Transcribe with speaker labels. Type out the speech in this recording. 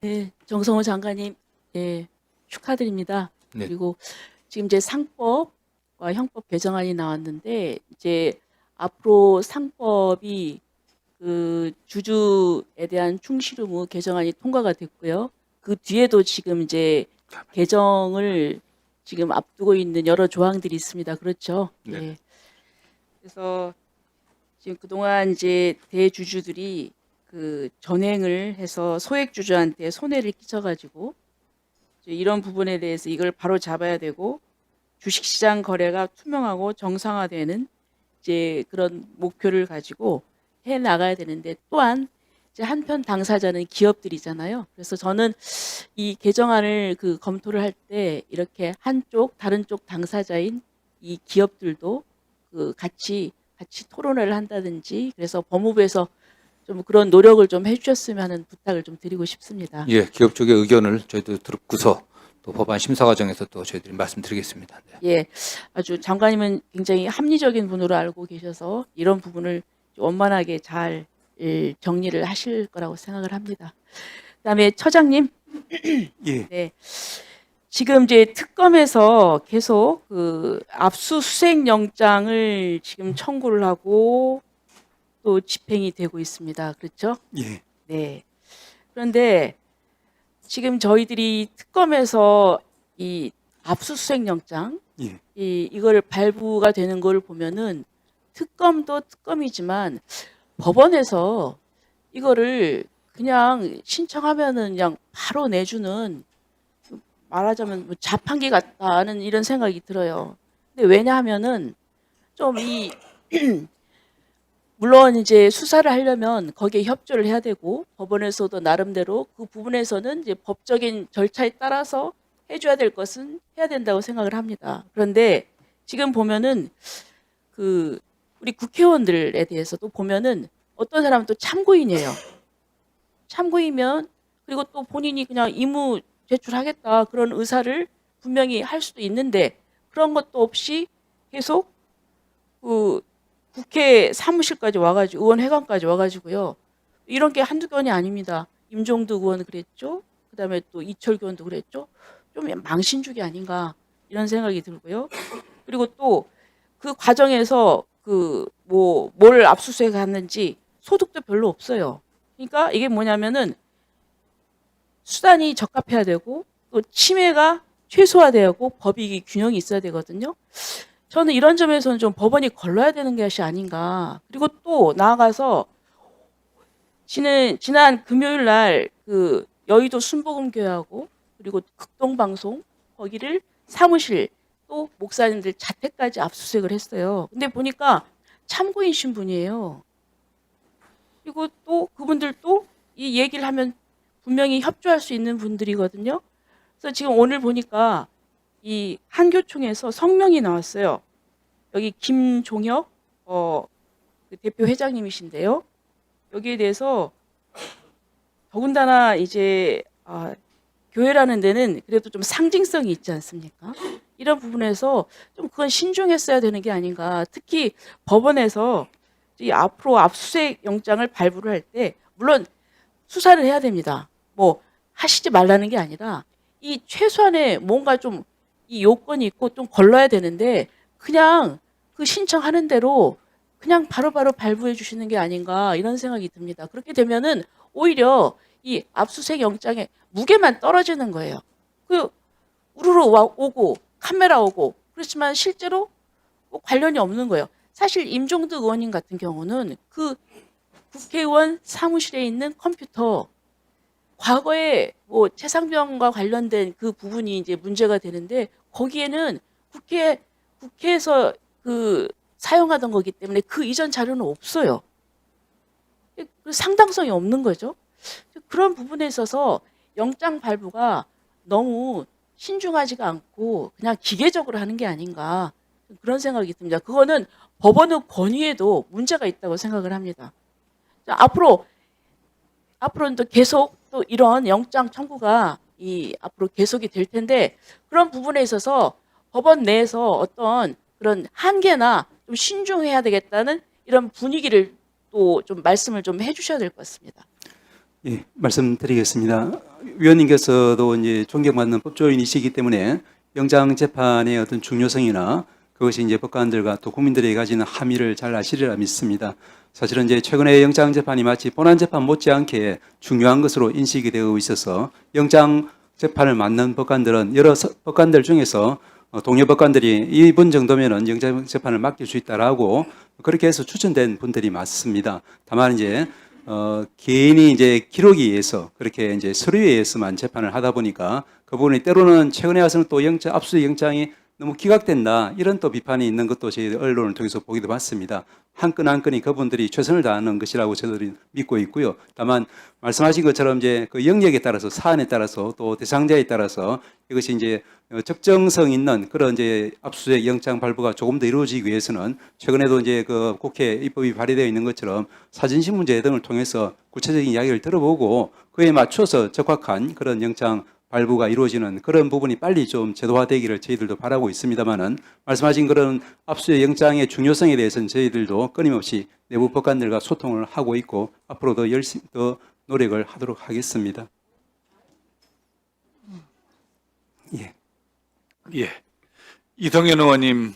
Speaker 1: 네, 정성호 장관님, 예, 축하드립니다.
Speaker 2: 네,
Speaker 1: 그리고 지금 이제 상법과 형법 개정안이 나왔는데, 이제 앞으로 상법이 그 주주에 대한 충실 의무 개정안이 통과가 됐고요. 그 뒤에도 지금 이제 개정을 지금 앞두고 있는 여러 조항들이 있습니다. 그렇죠?
Speaker 2: 네,
Speaker 1: 예. 그래서 지금 그동안 이제 대주주들이 그 전횡을 해서 소액주주한테 손해를 끼쳐가지고 이제 이런 부분에 대해서 이걸 바로 잡아야 되고 주식시장 거래가 투명하고 정상화되는 이제 그런 목표를 가지고 해 나가야 되는데 또한 이제 한편 당사자는 기업들이잖아요. 그래서 저는 이 개정안을 그 검토를 할 때 이렇게 한쪽 다른 쪽 당사자인 이 기업들도 그 같이 토론을 한다든지 그래서 법무부에서 좀 그런 노력을 좀 해주셨으면 하는 부탁을 좀 드리고 싶습니다.
Speaker 2: 예, 기업 쪽의 의견을 저희도 듣고서 또 법안 심사 과정에서 또 저희들이 말씀드리겠습니다. 네,
Speaker 1: 예, 아주 장관님은 굉장히 합리적인 분으로 알고 계셔서 이런 부분을 원만하게 잘 정리를 하실 거라고 생각을 합니다. 그다음에 처장님,
Speaker 2: 예,
Speaker 1: 네, 지금 이제 특검에서 계속 그 압수수색 영장을 지금 청구를 하고 또 집행이 되고 있습니다. 그렇죠?
Speaker 2: 예,
Speaker 1: 네. 그런데 지금 저희들이 특검에서 이 압수수색 영장
Speaker 2: 예,
Speaker 1: 이거를 발부가 되는 걸 보면은 특검도 특검이지만 법원에서 이거를 그냥 신청하면은 그냥 바로 내주는 말하자면 뭐 자판기 같다는 이런 생각이 들어요. 근데 왜냐하면은 좀 이 물론 이제 수사를 하려면 거기에 협조를 해야 되고 법원에서도 나름대로 그 부분에서는 이제 법적인 절차에 따라서 해줘야 될 것은 해야 된다고 생각을 합니다. 그런데 지금 보면은 그 우리 국회의원들에 대해서도 보면은 어떤 사람은 또 참고인이에요. 참고이면 그리고 또 본인이 그냥 임무 제출하겠다 그런 의사를 분명히 할 수도 있는데 그런 것도 없이 계속 그 국회 사무실까지 와가지고 의원회관까지 와가지고요. 이런 게 한두 건이 아닙니다. 임종득 의원 그랬죠. 그다음에 또 이철규 의원도 그랬죠. 좀 망신주기 아닌가 이런 생각이 들고요. 그리고 또 그 과정에서 그 뭐 뭘 압수수색했는지 소득도 별로 없어요. 그러니까 이게 뭐냐면은 수단이 적합해야 되고 또 침해가 최소화되고 법익이 균형이 있어야 되거든요. 저는 이런 점에서는 좀 법원이 걸러야 되는 것이 아닌가. 그리고 또 나아가서 지난 금요일 날 그 여의도 순복음교회하고 그리고 극동방송 거기를 사무실 또 목사님들 자택까지 압수수색을 했어요. 근데 보니까 참고인 신분이에요. 그리고 또 그분들도 이 얘기를 하면 분명히 협조할 수 있는 분들이거든요. 그래서 지금 오늘 보니까 이 한교총에서 성명이 나왔어요. 여기 김종혁 그 대표 회장님이신데요. 여기에 대해서 더군다나 이제 교회라는 데는 그래도 좀 상징성이 있지 않습니까? 이런 부분에서 좀 그건 신중했어야 되는 게 아닌가. 특히 법원에서 이 앞으로 압수수색 영장을 발부를 할 때 물론 수사를 해야 됩니다. 뭐 하시지 말라는 게 아니라 이 최소한의 뭔가 좀 이 요건이 있고 좀 걸러야 되는데 그냥 그 신청하는 대로 그냥 바로바로 발부해 주시는 게 아닌가 이런 생각이 듭니다. 그렇게 되면은 오히려 이 압수수색 영장의 무게만 떨어지는 거예요. 그 우르르 오고 카메라 오고 그렇지만 실제로 뭐 관련이 없는 거예요. 사실 임종득 의원님 같은 경우는 그 국회의원 사무실에 있는 컴퓨터 과거에 뭐 최상병과 관련된 그 부분이 이제 문제가 되는데 거기에는 국회에서 그 사용하던 거기 때문에 그 이전 자료는 없어요. 그 상당성이 없는 거죠. 그런 부분에 있어서 영장 발부가 너무 신중하지가 않고 그냥 기계적으로 하는 게 아닌가 그런 생각이 듭니다. 그거는 법원의 권위에도 문제가 있다고 생각을 합니다. 자, 앞으로는 또 계속 또 이런 영장 청구가 앞으로 계속이 될 텐데 그런 부분에 있어서 법원 내에서 어떤 그런 한계나 좀 신중해야 되겠다는 이런 분위기를 또 좀 말씀을 좀 해주셔야 될 것 같습니다.
Speaker 3: 예, 말씀드리겠습니다. 위원님께서도 이제 존경받는 법조인이시기 때문에 영장 재판의 어떤 중요성이나 그것이 이제 법관들과 또 국민들에게 가지는 함의를 잘 아시리라 믿습니다. 사실은 이제 최근에 영장 재판이 마치 본안 재판 못지않게 중요한 것으로 인식이 되고 있어서 영장 재판을 맡는 법관들은 여러 법관들 중에서 동료 법관들이 이분 정도면은 영장 재판을 맡길 수 있다라고 그렇게 해서 추천된 분들이 많습니다. 다만 이제 개인이 이제 기록에 의해서 그렇게 이제 서류에 의해서만 재판을 하다 보니까 그 부분이 때로는 최근에 와서는 또 압수수색 영장이 너무 기각된다 이런 또 비판이 있는 것도 저희 언론을 통해서 보기도 봤습니다. 한 건 한 건이 그분들이 최선을 다하는 것이라고 저들이 믿고 있고요. 다만 말씀하신 것처럼 이제 그 영역에 따라서 사안에 따라서 또 대상자에 따라서 이것이 이제 적정성 있는 그런 이제 압수수색 영장 발부가 조금 더 이루어지기 위해서는 최근에도 이제 그 국회 입법이 발의되어 있는 것처럼 사진신문제 등을 통해서 구체적인 이야기를 들어보고 그에 맞춰서 적합한 그런 영장 발부가 이루어지는 그런 부분이 빨리 좀 제도화되기를 저희들도 바라고 있습니다만은 말씀하신 그런 압수수색 영장의 중요성에 대해서는 저희들도 끊임없이 내부 법관들과 소통을 하고 있고 앞으로도 열심히 더 노력을 하도록 하겠습니다. 예.
Speaker 4: 예. 이성현 의원님